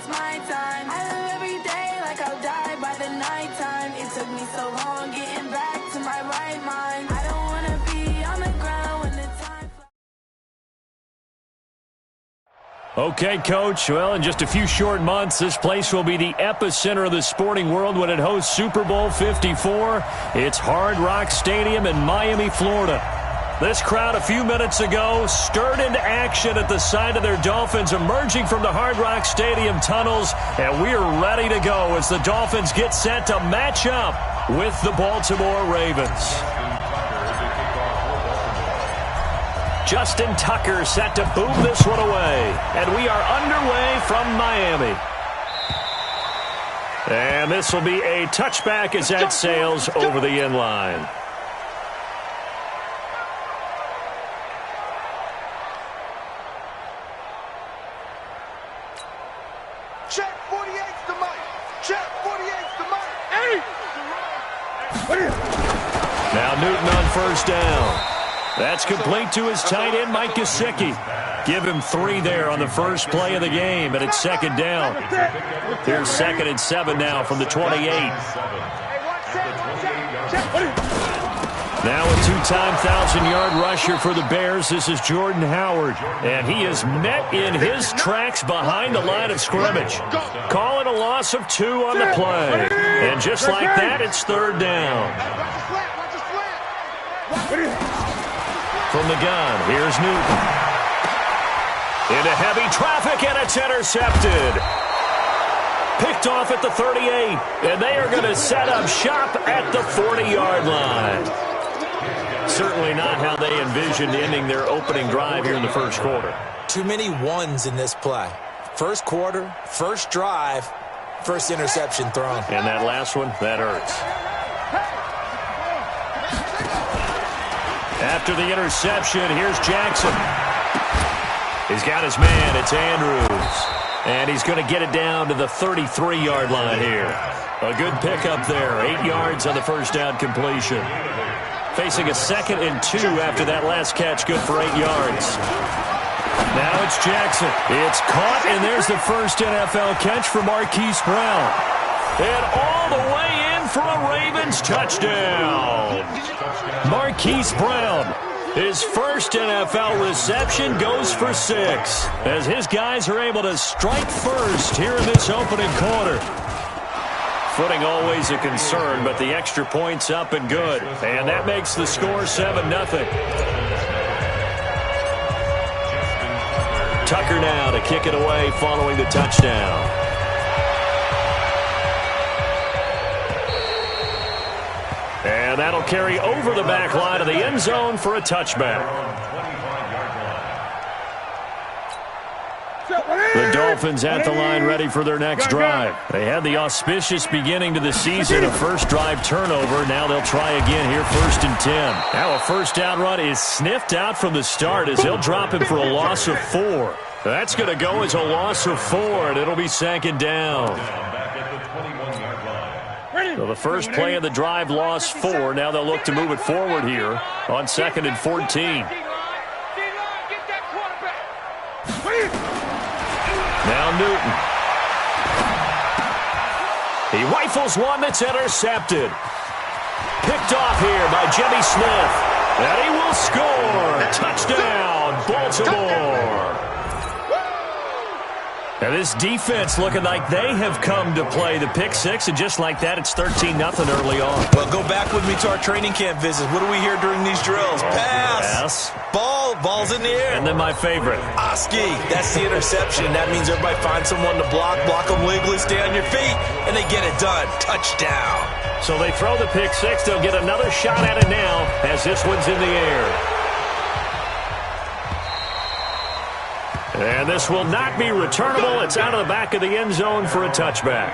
it's my time. I live every day like I'll die by the nighttime. It took me so long getting back to my right mind. I don't wanna be on the ground when the time. Okay, Coach. Well, in just a few short months, this place will be the epicenter of the sporting world when it hosts Super Bowl 54. It's Hard Rock Stadium in Miami, Florida. This crowd a few minutes ago stirred into action at the side of their Dolphins emerging from the Hard Rock Stadium tunnels, and we are ready to go as the Dolphins get set to match up with the Baltimore Ravens. Justin Tucker set to boom this one away, and we are underway from Miami. And this will be a touchback as that sails over the end line. Check 48's the mic. Check 48's the mic. Now Newton on first down. That's complete to his tight end, Mike Gesicki. Give him 3 there on the first play of the game, and it's second down. Here's 2nd and 7 now from the 28. Now a 2-time 1,000-yard rusher for the Bears. This is Jordan Howard, and he is met in his tracks behind the line of scrimmage. Call it a loss of 2 on the play. And just like that, it's 3rd down. From the gun, here's Newton. Into heavy traffic, and it's intercepted. Picked off at the 38, and they are going to set up shop at the 40-yard line. Certainly not how they envisioned ending their opening drive here in the first quarter. Too many ones in this play. First quarter, first drive, first interception thrown. And that last one, that hurts. After the interception, here's Jackson. He's got his man. It's Andrews. And he's going to get it down to the 33-yard line here. A good pickup there. 8 yards on the first down completion. Facing a 2nd and 2 after that last catch. Good for 8 yards. Now it's Jackson. It's caught, and there's the first NFL catch for Marquise Brown. And all the way in for a Ravens touchdown. Marquise Brown, his first NFL reception, goes for 6 as his guys are able to strike first here in this opening quarter. Footing always a concern, but the extra point's up and good. And that makes the score 7-0. Tucker now to kick it away following the touchdown. And that'll carry over the back line of the end zone for a touchback. The Dolphins at the line ready for their next drive. They had the auspicious beginning to the season, a first drive turnover. Now they'll try again here, 1st and 10. Now a first down run is sniffed out from the start as he'll drop him for a loss of 4. That's going to go as a loss of 4, and it'll be 2nd down. So the first play of the drive lost 4. Now they'll look to move it forward here on 2nd and 14. Now Newton. He rifles one that's intercepted. Picked off here by Jimmy Smith. And he will score. Touchdown, Baltimore. Now this defense looking like they have come to play the pick 6, and just like that, it's 13-0 early on. Well, go back with me to our training camp visits. What do we hear during these drills? Pass. Ball's in the air. And then my favorite. Oski, that's the interception. That means everybody finds someone to block them legally, stay on your feet, and they get it done. Touchdown. So they throw the pick 6. They'll get another shot at it now as this one's in the air. And this will not be returnable. It's out of the back of the end zone for a touchback.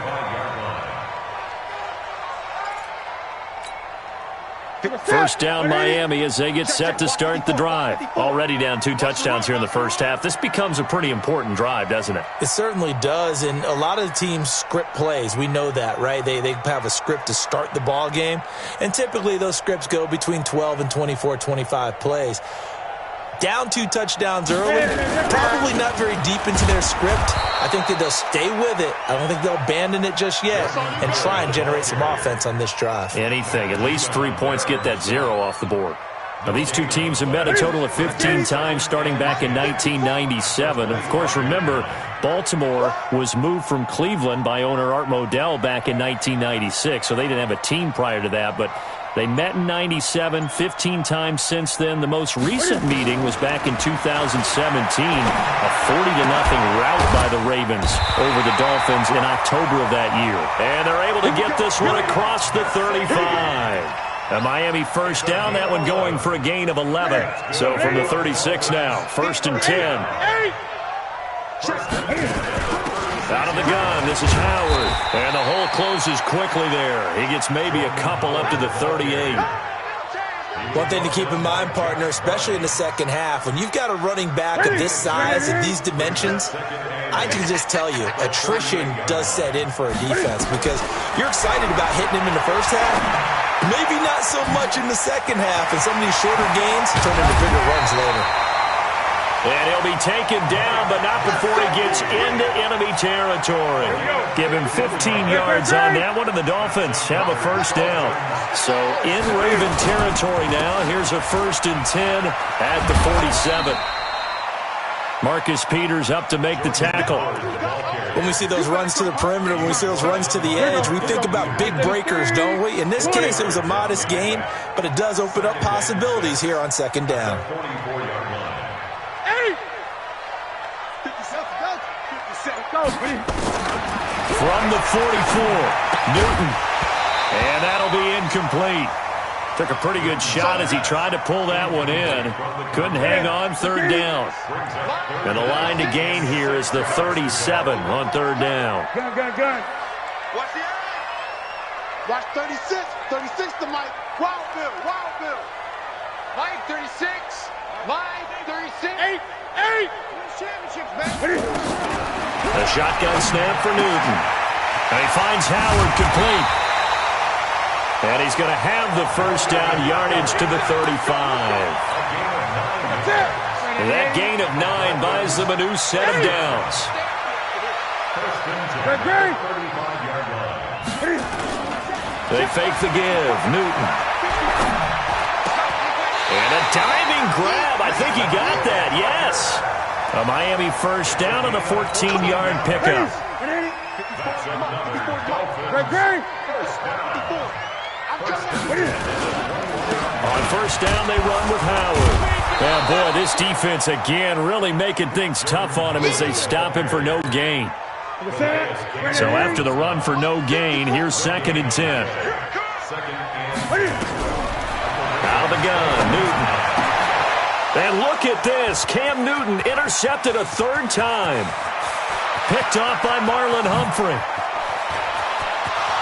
First down Miami as they get set to start the drive. Already down 2 touchdowns here in the first half. This becomes a pretty important drive, doesn't it? It certainly does, and a lot of the teams script plays. We know that, right? They have a script to start the ball game, and typically those scripts go between 12 and 24, 25 plays. Down 2 touchdowns early, probably not very deep into their script. I think that they'll stay with it. I don't think they'll abandon it just yet and try and generate some offense on this drive. Anything. At least 3 points, get that 0 off the board. Now, these two teams have met a total of 15 times starting back in 1997. Of course, remember, Baltimore was moved from Cleveland by owner Art Modell back in 1996, so they didn't have a team prior to that, but they met in 97, 15 times since then. The most recent meeting was back in 2017, a 40-0 rout by the Ravens over the Dolphins in October of that year. And they're able to get this one across the 35. A Miami first down, that one going for a gain of 11. So from the 36 now, 1st and 10. Out of the gun, this is Howard. And the hole closes quickly there. He gets maybe a couple up to the 38. One thing to keep in mind, partner, especially in the second half, when you've got a running back of this size and these dimensions, I can just tell you, attrition does set in for a defense because you're excited about hitting him in the first half. Maybe not so much in the second half, and some of these shorter gains turn into bigger runs later. And he'll be taken down, but not before he gets into enemy territory. Give him 15 yards on that one, and the Dolphins have a first down. So in Raven territory now, here's a 1st and 10 at the 47. Marcus Peters up to make the tackle. When we see those runs to the perimeter, when we see those runs to the edge, we think about big breakers, don't we? In this case, it was a modest gain, but it does open up possibilities here on 2nd down. From the 44, Newton. And that'll be incomplete. Took a pretty good shot as he tried to pull that one in. Couldn't hang on, 3rd down. And the line to gain here is the 37 on 3rd down. Gun. Watch the eye. Watch 36. 36 to Mike. Wild Bill. Mike 36. Mike 36. 8. Championships, man. The shotgun snap for Newton. And he finds Howard complete. And he's going to have the first down, yardage to the 35. And that gain of 9 buys them a new set of downs. They fake the give. Newton. And a diving grab. I think he got that. Yes. A Miami first down on a 14-yard pickup. On first down, they run with Howard. Oh, boy, this defense again really making things tough on him as they stop him for no gain. So after the run for no gain, here's 2nd and 10. Out of the gun, Newton. And look at this. Cam Newton intercepted a 3rd time. Picked off by Marlon Humphrey.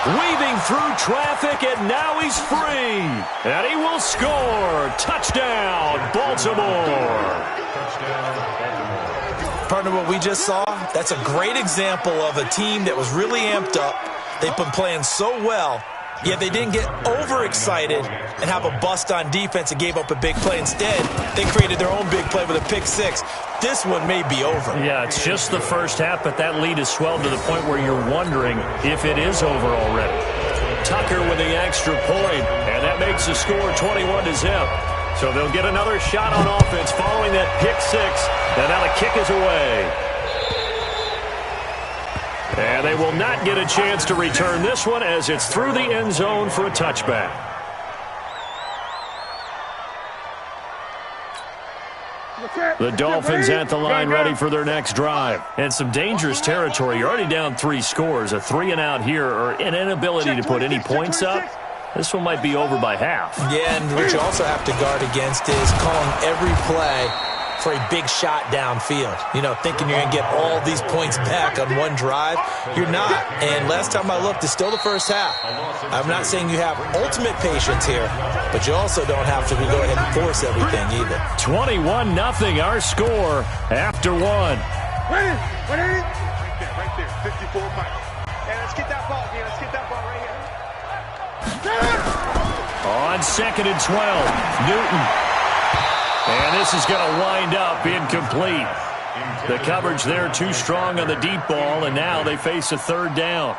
Weaving through traffic, and now he's free. And he will score. Touchdown, Baltimore. Partner, what we just saw, that's a great example of a team that was really amped up. They've been playing so well, yet they didn't get overexcited and have a bust on defense and gave up a big play. Instead, they created their own big play with a pick 6. This one may be over. Yeah, it's just the first half, but that lead has swelled to the point where you're wondering if it is over already. Tucker with the extra point, and that makes the score 21-0. So they'll get another shot on offense following that pick 6, and now the kick is away. And they will not get a chance to return this one as it's through the end zone for a touchback. The Dolphins at the line ready for their next drive. And some dangerous territory. You're already down 3 scores. A 3-and-out here or an inability to put any points up. This one might be over by half. Yeah, and what you also have to guard against is calling every play for a big shot downfield. You know, thinking you're going to get all these points back on one drive. You're not. And last time I looked, it's still the first half. I'm not saying you have ultimate patience here, but you also don't have to go ahead and force everything either. 21-0 our score after 1. Right there. 54 Mike. Hey, let's get that ball, Let's get that ball right here. On 2nd and 12, Newton. And this is going to wind up incomplete. The coverage there too strong on the deep ball, and now they face a third down.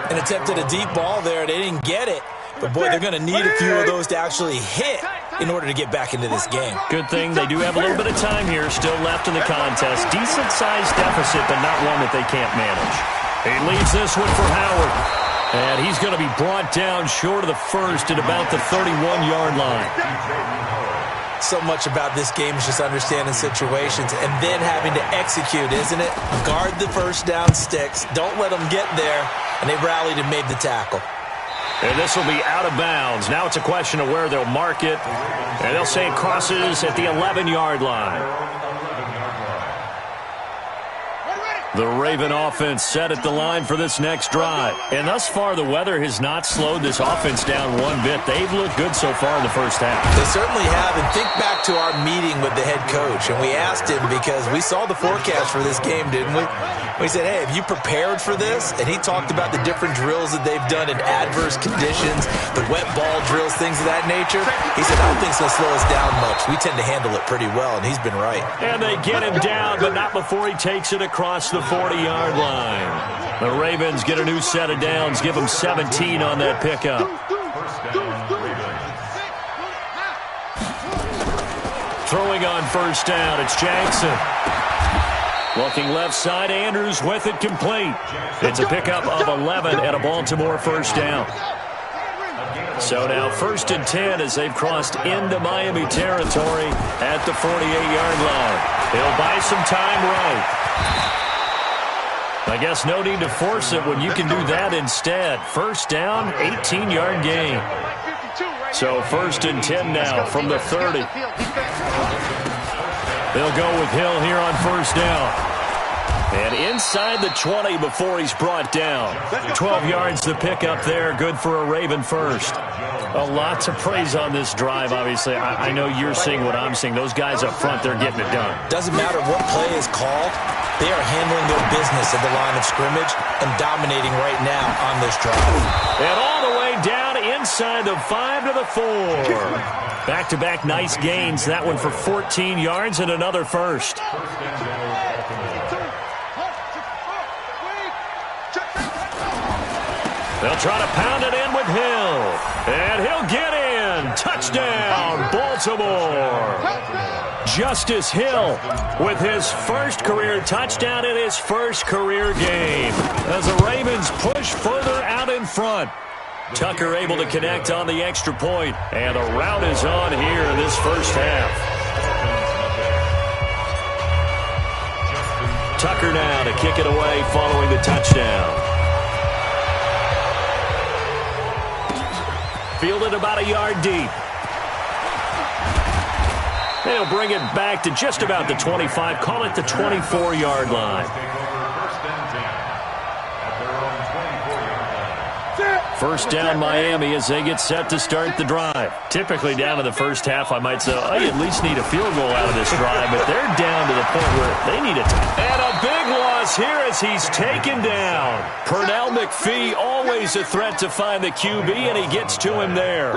An attempt at a deep ball there. They didn't get it. But, boy, they're going to need a few of those to actually hit in order to get back into this game. Good thing they do have a little bit of time here still left in the contest. Decent-sized deficit, but not one that they can't manage. He leaves this one for Howard. And he's going to be brought down short of the first at about the 31-yard line. So much about this game is just understanding situations and then having to execute, isn't it? Guard the first down sticks. Don't let them get there. And they rallied and made the tackle. And this will be out of bounds. Now it's a question of where they'll mark it. And they'll say it crosses at the 11-yard line. The Raven offense set at the line for this next drive. And thus far, the weather has not slowed this offense down one bit. They've looked good so far in the first half. They certainly have. And think back to our meeting with the head coach. And we asked him because we saw the forecast for this game, didn't we? We said, hey, have you prepared for this? And he talked about the different drills that they've done in adverse conditions, the wet ball drills, things of that nature. He said, I don't think it's going to slow us down much. We tend to handle it pretty well, and he's been right. And they get him down, but not before he takes it across the 40-yard line. The Ravens get a new set of downs, give them 17 on that pickup. Throwing on first down, it's Jackson. Looking left side, Andrews with it complete. It's a pickup of 11 and a Baltimore first down. So now 1st and 10 as they've crossed into Miami territory at the 48-yard line. He'll buy some time right. I guess no need to force it when you can do that instead. First down, 18-yard gain. So 1st and 10 now from the 30. They'll go with Hill here on first down. And inside the 20 before he's brought down. 12 yards to pick up there. Good for a Raven first. A lot to praise on this drive, obviously. I know you're seeing what I'm seeing. Those guys up front, they're getting it done. Doesn't matter what play is called. They are handling their business at the line of scrimmage and dominating right now on this drive. And all the way down inside the 5 to the 4. Back-to-back nice gains. That one for 14 yards and another first. They'll try to pound it in with Hill. And he'll get in. Touchdown, Baltimore. Justice Hill with his first career touchdown in his first career game. As the Ravens push further out in front. Tucker able to connect on the extra point. And the rout is on here in this first half. Tucker now to kick it away following the touchdown. Fielded about a yard deep. They'll bring it back to just about the 25. Call it the 24-yard line. First down Miami as they get set to start the drive. Typically down to the first half, I might say, oh, you at least need a field goal out of this drive, but they're down to the point where they need it. And a big loss here as he's taken down. Pernell McPhee, always a threat to find the QB, and he gets to him there.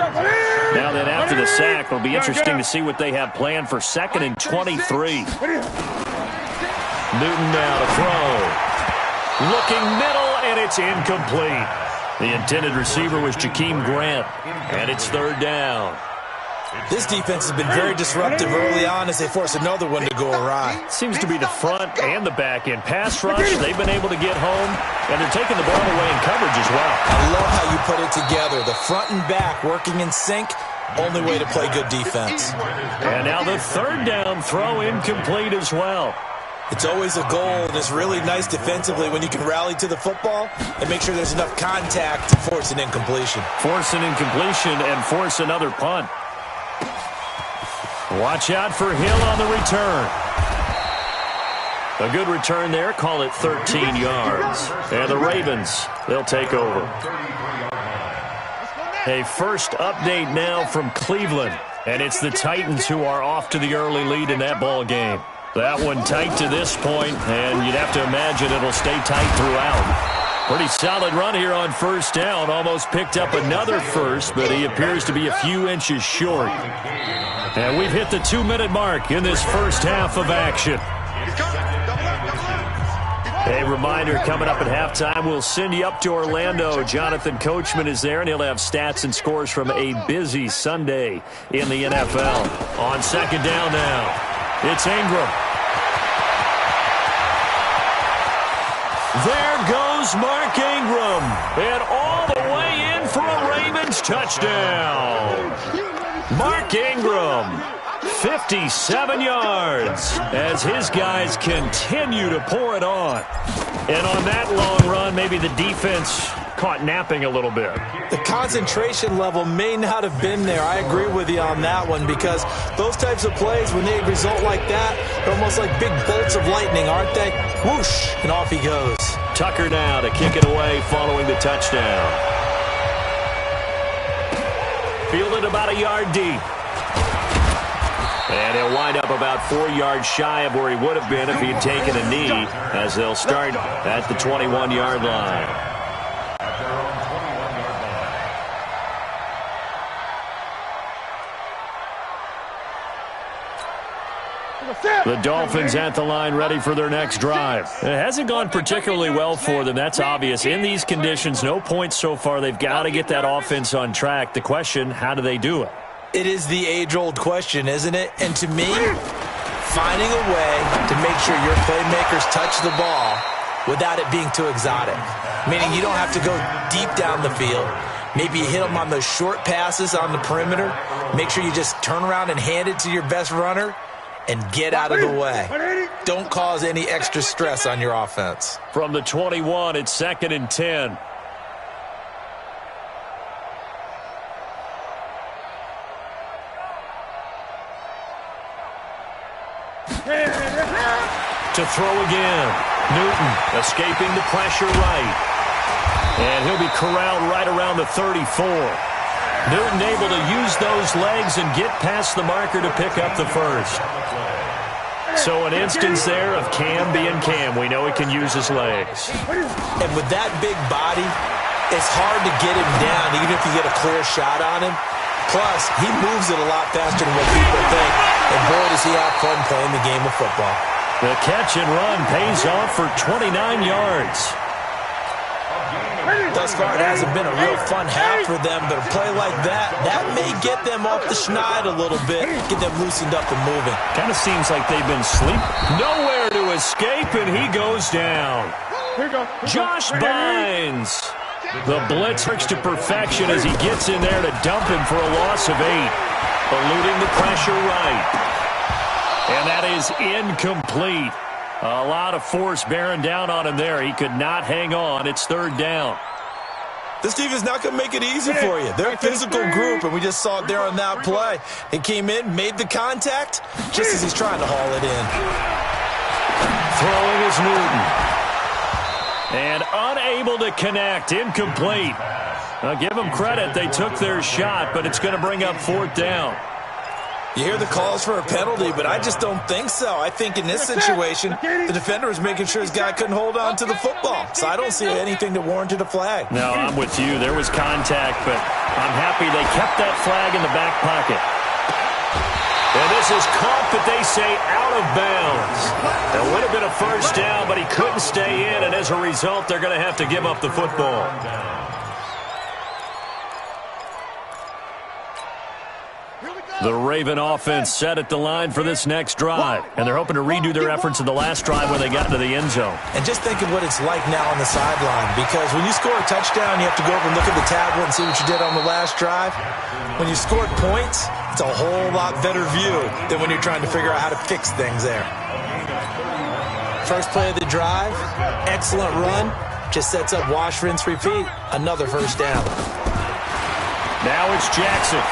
Now then, after the sack, it'll be interesting to see what they have planned for 2nd and 23. Newton now to throw. Looking middle, and it's incomplete. The intended receiver was Jakeem Grant, and it's 3rd down. This defense has been very disruptive early on as they force another one to go awry. Seems to be the front and the back end. Pass rush, they've been able to get home, and they're taking the ball away in coverage as well. I love how you put it together. The front and back working in sync, only way to play good defense. And now the 3rd down throw incomplete as well. It's always a goal, and it's really nice defensively when you can rally to the football and make sure there's enough contact to force an incompletion. Force an incompletion and force another punt. Watch out for Hill on the return. A good return there. Call it 13 yards. And the Ravens, they'll take over. A first update now from Cleveland. And it's the Titans who are off to the early lead in that ball game. That one tight to this point, and you'd have to imagine it'll stay tight throughout. Pretty solid run here on first down. Almost picked up another first, but he appears to be a few inches short. And we've hit the 2-minute mark in this first half of action. A reminder, coming up at halftime, we'll send you up to Orlando. Jonathan Coachman is there, and he'll have stats and scores from a busy Sunday in the NFL. On second down now, it's Ingram. There goes Mark Ingram, and all the way in for a Ravens touchdown. Mark Ingram, 57 yards as his guys continue to pour it on. And on that long run, maybe the defense caught napping a little bit. The concentration level may not have been there. I agree with you on that one, because those types of plays, when they result like that, they're almost like big bolts of lightning, aren't they? Whoosh, and off he goes. Tucker now to kick it away following the touchdown. Fielded about a yard deep. And he'll wind up about 4 yards shy of where he would have been if he had taken a knee, as they'll start at the 21-yard line. The Dolphins at the line, ready for their next drive. It hasn't gone particularly well for them, that's obvious. In these conditions, no points so far. They've got to get that offense on track. The question, how do they do it? It is the age-old question, isn't it? And to me, finding a way to make sure your playmakers touch the ball without it being too exotic. Meaning you don't have to go deep down the field. Maybe you hit them on those short passes on the perimeter. Make sure you just turn around and hand it to your best runner and get out of the way. Don't cause any extra stress on your offense. From the 21, it's 2nd and 10. To throw again. Newton escaping the pressure right. And he'll be corralled right around the 34. Newton able to use those legs and get past the marker to pick up the first. So an instance there of Cam being Cam. We know he can use his legs. And with that big body, it's hard to get him down, even if you get a clear shot on him. Plus, he moves it a lot faster than what people think. And boy, does he have fun playing the game of football. The catch and run pays off for 29 yards. Thus far, it hasn't been a real fun half for them, but a play like that may get them off the schneid a little bit, get them loosened up and moving. Kind of seems like they've been sleeping. Nowhere to escape, and he goes down. Josh Bynes. The blitz works to perfection as he gets in there to dump him for a loss of 8. Eluding the pressure right. And that is incomplete. A lot of force bearing down on him there. He could not hang on. It's 3rd down. This team is not going to make it easy for you. They're a physical group, and we just saw it there on that play. He came in, made the contact, just as he's trying to haul it in. Throwing is Newton. And unable to connect. Incomplete. I'll give them credit. They took their shot, but it's going to bring up 4th down. You hear the calls for a penalty, but I just don't think so. I think in this situation, the defender was making sure his guy couldn't hold on to the football. So I don't see anything that warranted a flag. No, I'm with you. There was contact, but I'm happy they kept that flag in the back pocket. And this is caught, but they say out of bounds. It would have been a first down, but he couldn't stay in, and as a result, they're going to have to give up the football. The Raven offense set at the line for this next drive, and they're hoping to redo their efforts in the last drive when they got into the end zone. And just think of what it's like now on the sideline, because when you score a touchdown, you have to go over and look at the tablet and see what you did on the last drive. When you scored points, it's a whole lot better view than when you're trying to figure out how to fix things there. First play of the drive, excellent run, just sets up wash, rinse, repeat, another first down. Now it's Jackson.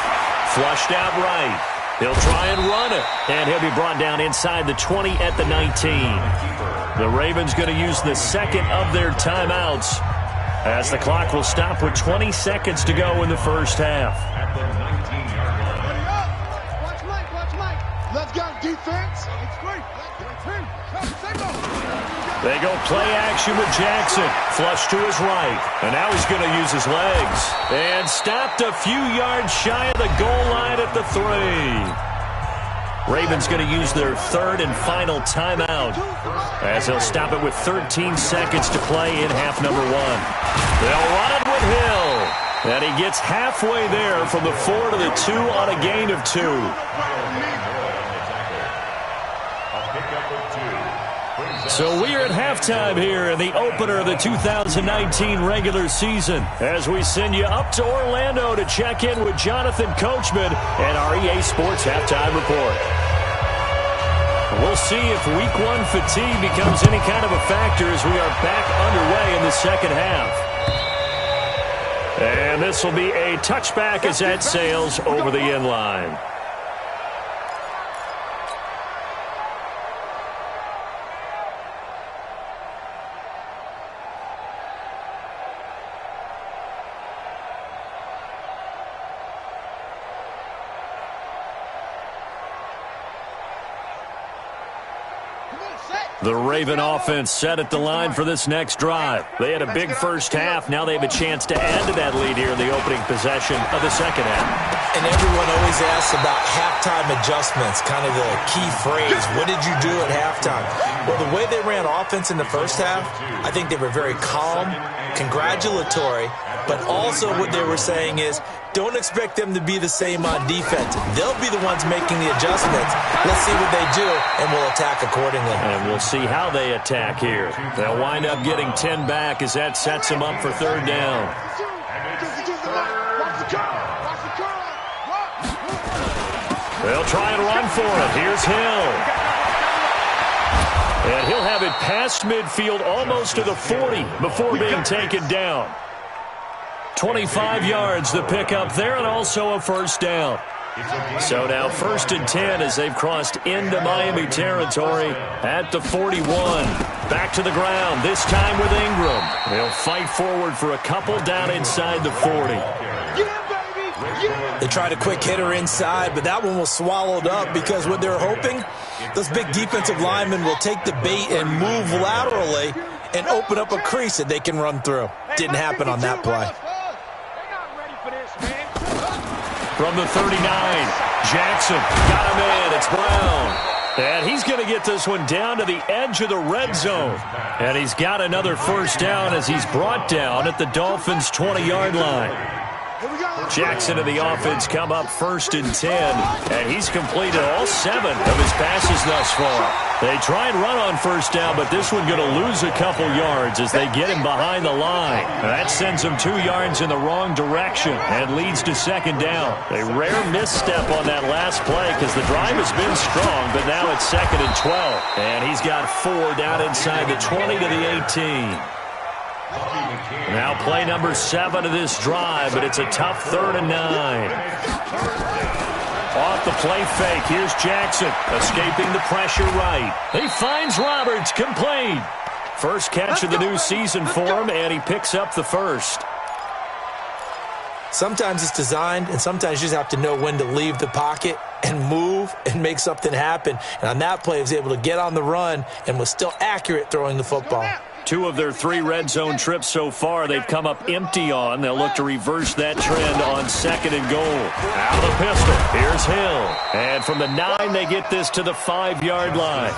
Flushed out right. He'll try and run it. And he'll be brought down inside the 20 at the 19. The Ravens going to use the second of their timeouts as the clock will stop with 20 seconds to go in the first half. Watch Mike. Let's go, defense. They go play action with Jackson. Flush to his right. And now he's going to use his legs. And stopped a few yards shy of the goal line at the 3. Ravens going to use their third and final timeout as they'll stop it with 13 seconds to play in half number 1. They'll run it with Hill. And he gets halfway there from the 4 to the 2 on a gain of 2. So we are at halftime here in the opener of the 2019 regular season as we send you up to Orlando to check in with Jonathan Coachman and our EA Sports Halftime Report. We'll see if Week 1 fatigue becomes any kind of a factor as we are back underway in the second half. And this will be a touchback as that sails over the end line. The Raven offense set at the line for this next drive. They had a big first half. Now they have a chance to add to that lead here in the opening possession of the second half. And everyone always asks about halftime adjustments, kind of the key phrase. What did you do at halftime? Well, the way they ran offense in the first half, I think they were very calm, congratulatory, but also what they were saying is, don't expect them to be the same on defense. They'll be the ones making the adjustments. Let's see what they do, and we'll attack accordingly. And we'll see how they attack here. They'll wind up getting 10 back as that sets them up for third down. They'll try and run for it. Here's Hill. And he'll have it past midfield almost to the 40 before being taken down. 25 yards the pickup there, and also a first down. So now 1st and 10 as they've crossed into Miami territory at the 41. Back to the ground, this time with Ingram. They'll fight forward for a couple down inside the 40. They tried a quick hitter inside, but that one was swallowed up because what they're hoping, those big defensive linemen will take the bait and move laterally and open up a crease that they can run through. Didn't happen on that play. From the 39, Jackson got him in. It's Brown. And he's going to get this one down to the edge of the red zone. And he's got another first down as he's brought down at the Dolphins' 20-yard line. Jackson and the offense come up 1st and 10, and he's completed all 7 of his passes thus far. They try and run on first down, but this one going to lose a couple yards as they get him behind the line. That sends him 2 yards in the wrong direction and leads to second down. A rare misstep on that last play because the drive has been strong, but now it's 2nd and 12. And he's got 4 down inside the 20 to the 18. Now play number 7 of this drive, but it's a tough 3rd and 9. Off the play fake, here's Jackson, escaping the pressure right. He finds Roberts, complete. First catch of the new season for him, and he picks up the first. Sometimes it's designed, and sometimes you just have to know when to leave the pocket and move and make something happen. And on that play, he was able to get on the run and was still accurate throwing the football. 2 of their 3 red zone trips so far, they've come up empty on. They'll look to reverse that trend on 2nd and goal. Out of the pistol, here's Hill. And from the 9, they get this to the 5-yard line.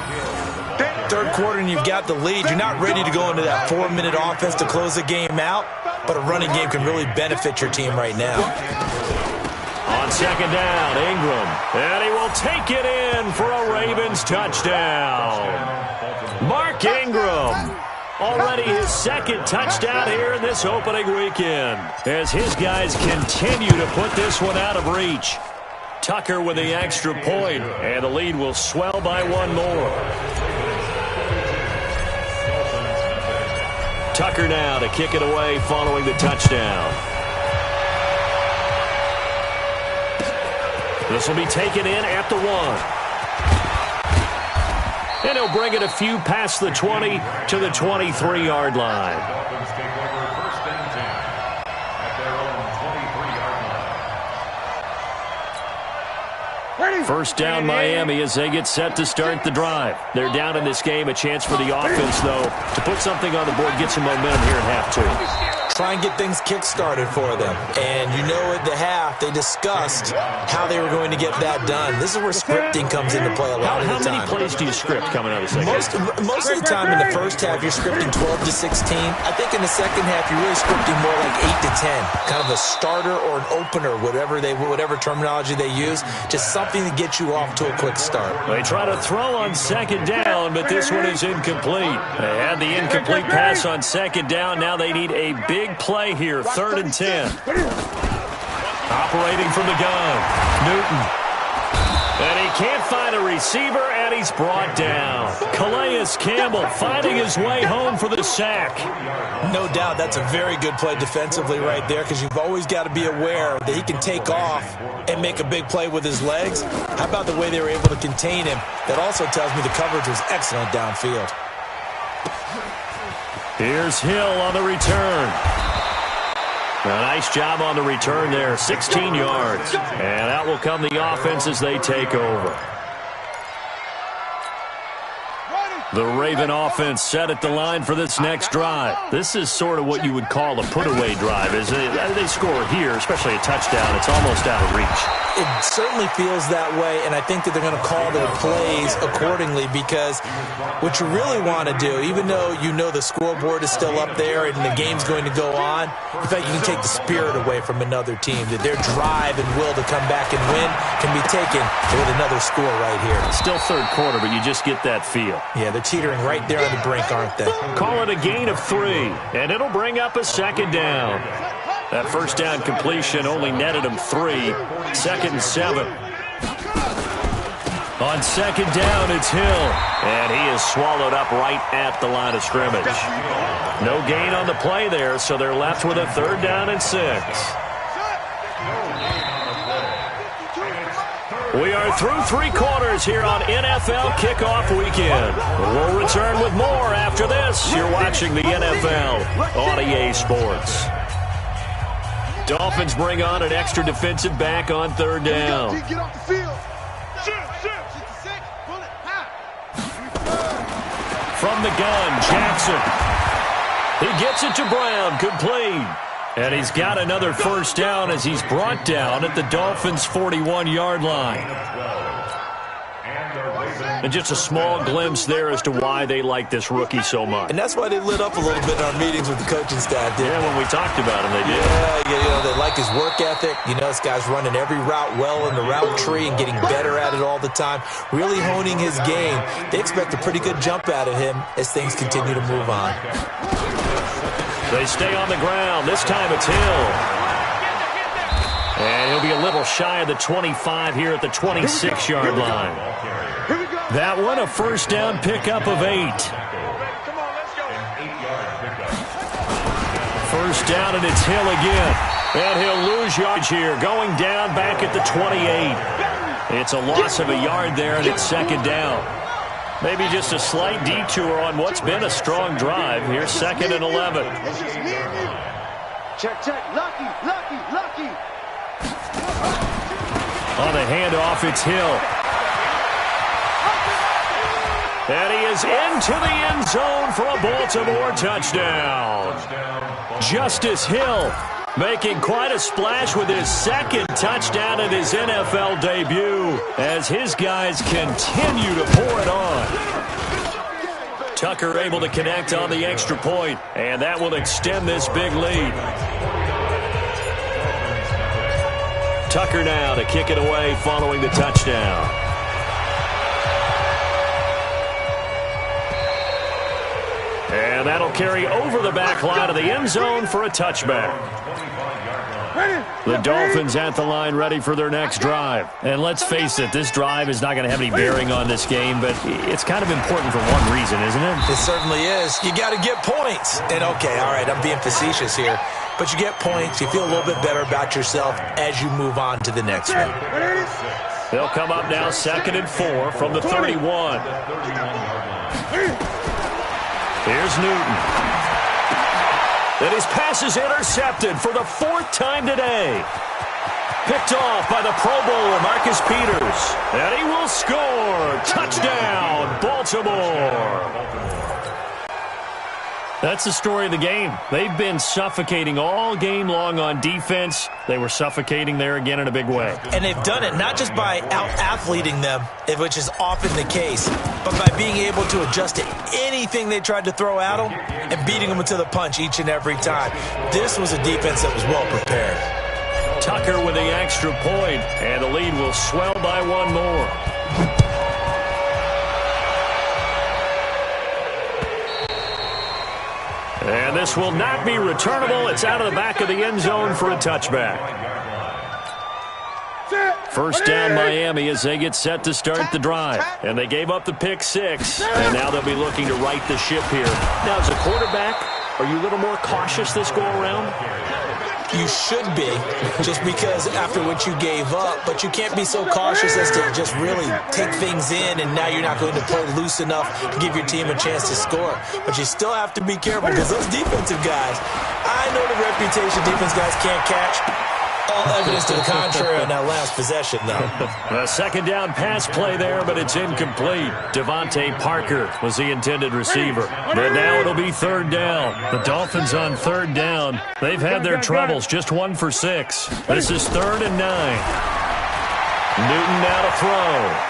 Third quarter and you've got the lead. You're not ready to go into that 4-minute offense to close the game out, but a running game can really benefit your team right now. On 2nd down, Ingram. And he will take it in for a Ravens touchdown. Mark Ingram. Already his 2nd touchdown here in this opening weekend as his guys continue to put this one out of reach. Tucker with the extra point, and the lead will swell by 1 more. Tucker now to kick it away following the touchdown. This will be taken in at the 1. And he'll bring it a few past the 20 to the 23-yard line. First down Miami as they get set to start the drive. They're down in this game. A chance for the offense, though, to put something on the board, get some momentum here in half 2. try and get things kick-started for them. And you know at the half, they discussed how they were going to get that done. This is where scripting comes into play a lot of the time. How many plays do you script coming out of the second? Most of the time in the first half, you're scripting 12 to 16. I think in the second half, you're really scripting more like 8 to 10. Kind of a starter or an opener, whatever terminology they use. Just something to get you off to a quick start. They try to throw on second down, but this one is incomplete. They had the incomplete pass on second down. Now they need a big play here, 3rd and 10. Operating from the gun, Newton. And he can't find a receiver, and he's brought down. Calais Campbell finding his way home for the sack. No doubt that's a very good play defensively right there, because you've always got to be aware that he can take off and make a big play with his legs. How about the way they were able to contain him? That also tells me the coverage was excellent downfield. Here's Hill on the return. A nice job on the return there, 16 yards. And out will come the offense as they take over. The Raven offense set at the line for this next drive. This is sort of what you would call a put-away drive, isn't it? They score here, especially a touchdown. It's almost out of reach. It certainly feels that way, and I think that they're going to call their plays accordingly, because what you really want to do, even though you know the scoreboard is still up there and the game's going to go on, in fact, you can take the spirit away from another team, that their drive and will to come back and win can be taken with another score right here. Still third quarter, but you just get that feel. Yeah, they're teetering right there on the brink, aren't they? Call it a gain of 3, and it'll bring up a second down. That first down completion only netted him 3. 2nd and 7. On second down, it's Hill. And he is swallowed up right at the line of scrimmage. No gain on the play there, so they're left with a 3rd down and 6. We are through 3 quarters here on NFL Kickoff Weekend. We'll return with more after this. You're watching the NFL on EA Sports. Dolphins bring on an extra defensive back on 3rd down. Get off the field. From the gun, Jackson. He gets it to Brown, complete. And he's got another first down as he's brought down at the Dolphins' 41-yard line. And just a small glimpse there as to why they like this rookie so much. And that's why they lit up a little bit in our meetings with the coaching staff. Yeah, when we talked about him, they did. Yeah, they like his work ethic. You know, this guy's running every route well in the route tree and getting better at it all the time, really honing his game. They expect a pretty good jump out of him as things continue to move on. They stay on the ground. This time it's Hill. And he'll be a little shy of the 25 here at the 26-yard line. That one, a first down pickup of 8. First down, and it's Hill again. And he'll lose yardage here, going down back at the 28. It's a loss of a yard there, and it's 2nd down. Maybe just a slight detour on what's been a strong drive. Here's 2nd and 11. Check. Lucky. On the handoff, it's Hill. And he is into the end zone for a Baltimore touchdown. Justice Hill making quite a splash with his 2nd touchdown in his NFL debut as his guys continue to pour it on. Tucker able to connect on the extra point, and that will extend this big lead. Tucker now to kick it away following the touchdown. And that'll carry over the back line of the end zone for a touchback. The Dolphins at the line ready for their next drive. And let's face it, this drive is not going to have any bearing on this game, but it's kind of important for one reason, isn't it? It certainly is. You got to get points. And okay, all right, I'm being facetious here, but you get points. You feel a little bit better about yourself as you move on to the next one. They'll come up now 2nd and 4 from the 31. Here's Newton. And his pass is intercepted for the 4th time today. Picked off by the Pro Bowler, Marcus Peters. And he will score. Touchdown, Baltimore. That's the story of the game. They've been suffocating all game long on defense. They were suffocating there again in a big way. And they've done it not just by out-athleting them, which is often the case, but by being able to adjust to anything they tried to throw at them and beating them to the punch each and every time. This was a defense that was well prepared. Tucker with the extra point, and the lead will swell by one more. And this will not be returnable. It's out of the back of the end zone for a touchback. First down, Miami, as they get set to start the drive. And they gave up the pick six, and now they'll be looking to right the ship here. Now, as a quarterback, are you a little more cautious this go-around? You should be, just because after what you gave up, but you can't be so cautious as to just really take things in, and now you're not going to play loose enough to give your team a chance to score. But you still have to be careful, because those defensive guys, I know the reputation defense guys can't catch. All evidence to the contrary on that last possession, though. A second down pass play there, but it's incomplete. Devontae Parker was the intended receiver. But now it'll be third down. The Dolphins on third down. They've had their troubles, just 1 for 6. This is 3rd and 9. Newton now to throw.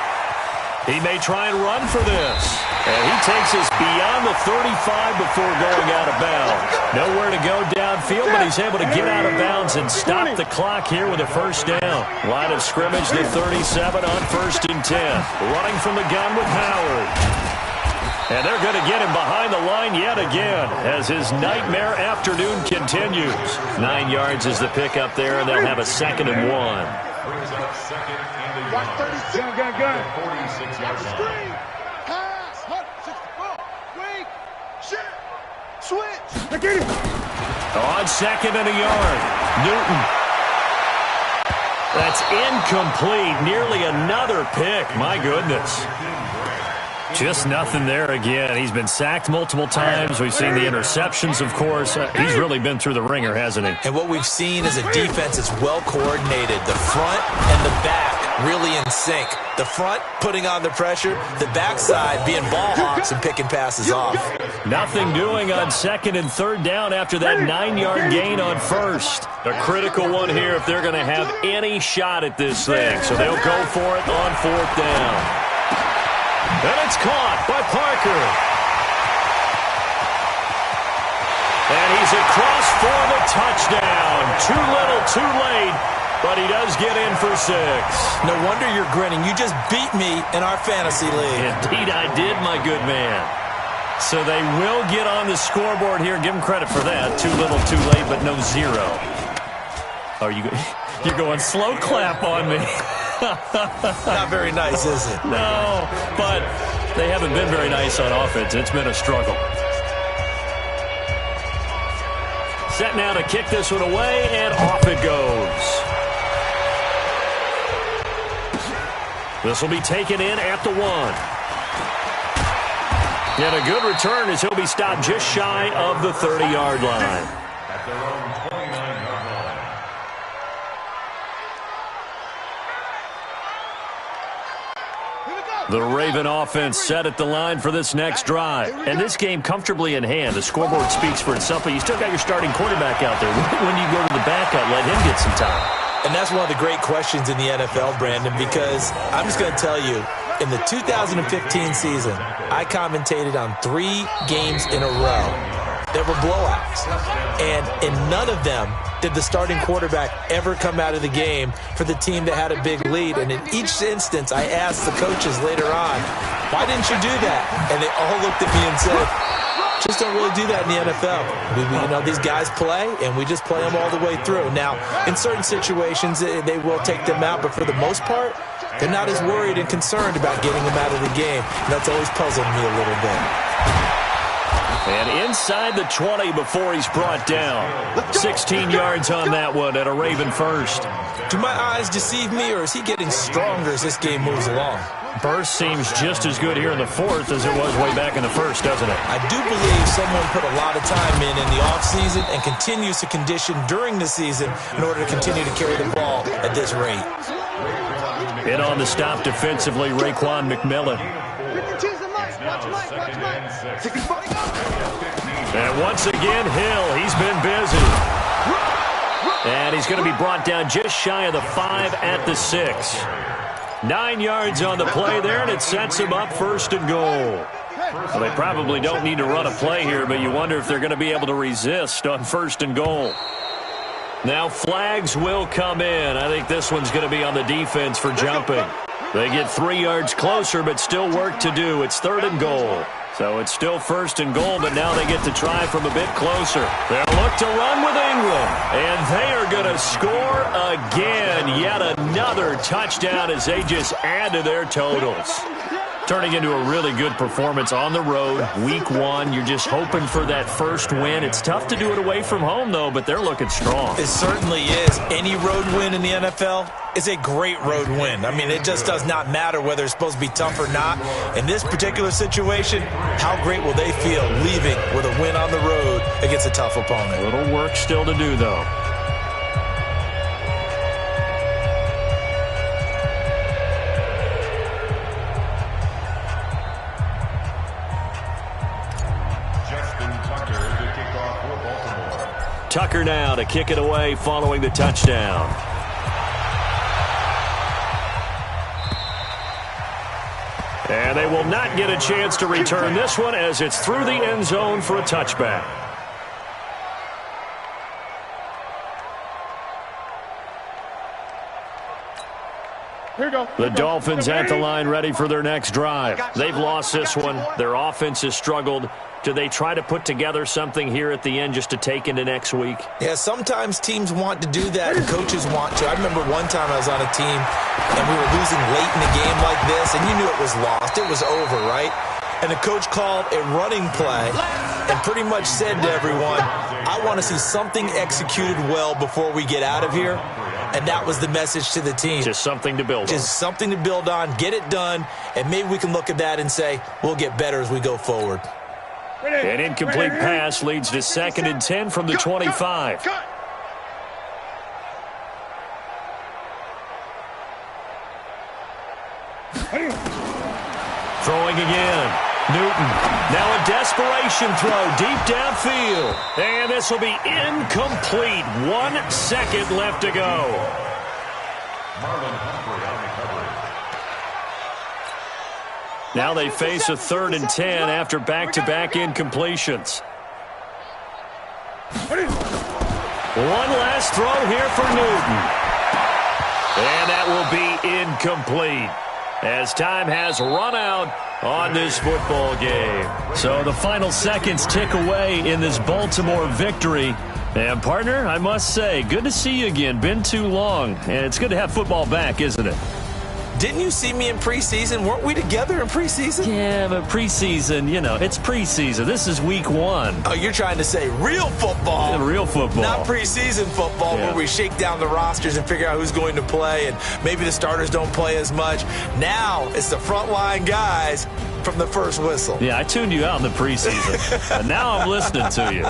He may try and run for this. And he takes us beyond the 35 before going out of bounds. Nowhere to go downfield, but he's able to get out of bounds and stop the clock here with a first down. Line of scrimmage, the 37 on 1st and 10. Running from the gun with Howard. And they're going to get him behind the line yet again as his nightmare afternoon continues. 9 yards is the pickup there, and they'll have a 2nd and 1. Gun. 46 yards line. Pass. 64. Wait. Shit. Switch. On 2nd and a yard. Newton. That's incomplete. Nearly another pick. My goodness. Just nothing there again. He's been sacked multiple times. We've seen the interceptions, of course. He's really been through the ringer, hasn't he? And what we've seen is a defense that's well coordinated. The front and the back really in sync. The front putting on the pressure, the backside being ball hawks and picking passes off. Nothing doing on 2nd and 3rd down after that 9-yard gain on 1st. A critical one here if they're going to have any shot at this thing. So they'll go for it on 4th down. And it's caught by Parker. And he's across for the touchdown. Too little, too late, but he does get in for 6. No wonder you're grinning. You just beat me in our fantasy league. Indeed I did, my good man. So they will get on the scoreboard here. Give them credit for that. Too little, too late, but no 0. You're going slow clap on me. Not very nice, is it? No, but they haven't been very nice on offense. It's been a struggle. Set now to kick this one away, and off it goes. This will be taken in at the 1. And a good return as he'll be stopped just shy of the 30-yard line. At their own 29-yard line. The Raven offense set at the line for this next drive. And this game comfortably in hand. The scoreboard speaks for itself, but you still got your starting quarterback out there. When you go to the backup, let him get some time. And that's one of the great questions in the NFL, Brandon, because I'm just going to tell you, in the 2015 season, I commentated on 3 games in a row that were blowouts. And in none of them did the starting quarterback ever come out of the game for the team that had a big lead. And in each instance, I asked the coaches later on, why didn't you do that? And they all looked at me and said, just don't really do that in the NFL. These guys play, and we just play them all the way through. Now, in certain situations, they will take them out, but for the most part, they're not as worried and concerned about getting them out of the game. And that's always puzzled me a little bit. And inside the 20 before he's brought down. 16 yards on that one at a Raven first. Do my eyes deceive me, or is he getting stronger as this game moves along? Burst seems just as good here in the 4th as it was way back in the 1st, doesn't it? I do believe someone put a lot of time in the offseason and continues to condition during the season in order to continue to carry the ball at this rate. In on the stop defensively, Raekwon McMillan. And And once again, Hill, he's been busy. And he's going to be brought down just shy of the 5 at the 6. 9 yards on the play there, and it sets him up 1st and goal. Well, they probably don't need to run a play here, but you wonder if they're going to be able to resist on 1st and goal. Now flags will come in. I think this one's going to be on the defense for jumping. They get 3 yards closer, but still work to do. It's 3rd and goal. So it's still 1st and goal, but now they get to try from a bit closer. They'll look to run with England, and they are going to score again. Yet another touchdown as they just add to their totals. Turning into a really good performance on the road. Week 1, you're just hoping for that first win. It's tough to do it away from home, though, but they're looking strong. It certainly is. Any road win in the NFL is a great road win. I mean, it just does not matter whether it's supposed to be tough or not. In this particular situation, how great will they feel leaving with a win on the road against a tough opponent? A little work still to do, though. Tucker now to kick it away following the touchdown. And they will not get a chance to return this one as it's through the end zone for a touchback. The Dolphins at the line ready for their next drive. They've lost this one. Their offense has struggled. Do they try to put together something here at the end just to take into next week? Yeah, sometimes teams want to do that and coaches want to. I remember one time I was on a team and we were losing late in a game like this, and you knew it was lost. It was over, right? And the coach called a running play and pretty much said to everyone, I want to see something executed well before we get out of here. And that was the message to the team. Just something to build on. Just something to build on, get it done, and maybe we can look at that and say, we'll get better as we go forward. An incomplete pass leads to 2nd and 10 from the 25. Throwing again. Newton. Now a desperation throw deep downfield. And this will be incomplete. 1 second left to go. Now they face a 3rd and 10 after back-to-back incompletions. One last throw here for Newton. And that will be incomplete as time has run out on this football game. So the final seconds tick away in this Baltimore victory. And, partner, I must say, good to see you again. Been too long. And it's good to have football back, isn't it? Didn't you see me in preseason? Weren't we together in preseason? Yeah, but preseason, you know, it's preseason. This is week 1. Oh, you're trying to say real football. Yeah, real football. Not preseason football where we shake down the rosters and figure out who's going to play, and maybe the starters don't play as much. Now it's the frontline guys from the first whistle. Yeah, I tuned you out in the preseason. And now I'm listening to you.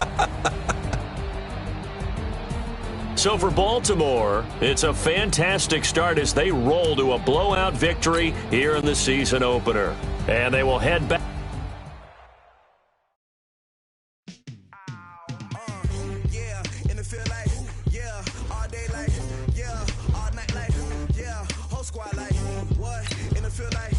So for Baltimore, it's a fantastic start as they roll to a blowout victory here in the season opener. And they will head back. Squad like, what? In the field like,